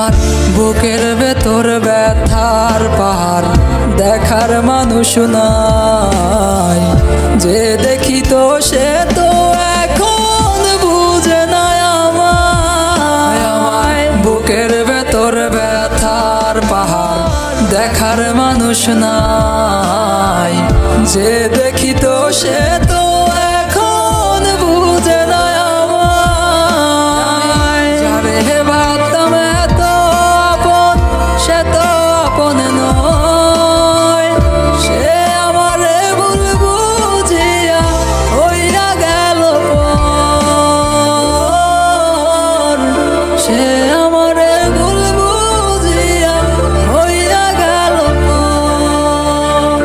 আমার বুকের ভেতর ব্যথার পাহাড় দেখার মানুষ নাই, যে দেখিত সে তো এখন বুঝে না আমায়। বুকের ভেতর ব্যথার পাহাড় দেখার মানুষ নাই, যে দেখিত সে তো এখন বুঝে না আমায়। যারে ভাবতাম এত আপন সে তো আপন নয়, সে আমারে ভুল বুঝিয়া হইয়া গেল পর, সে আমারে ভুল বুঝিয়া হইয়া গেল পর।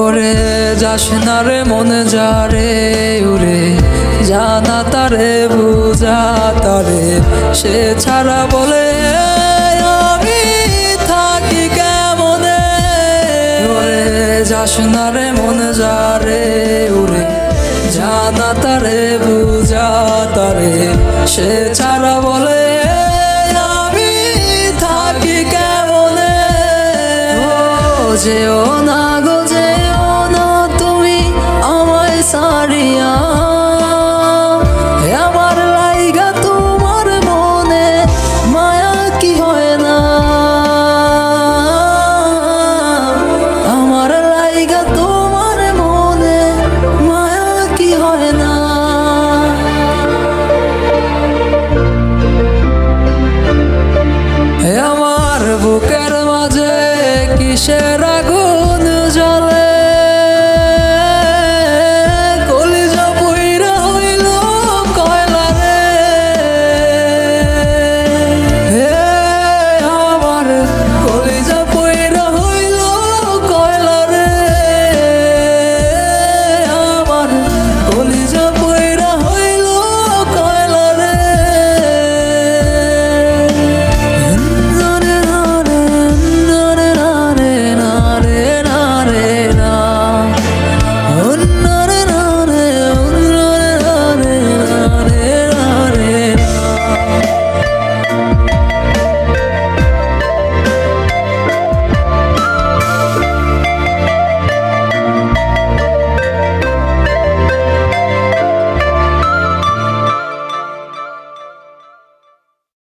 ওরে যাস না রে মন যারে উরে, জানা তারে বুঝা তারে, সে ছাড়া বলে আমি থাকি কেমনে। ওরে যাস না রে মন যারে উরে, জানা তারে বুঝা তারে, সে ছাড়া বলে আমি থাকি কেমনে। ও যেও না গো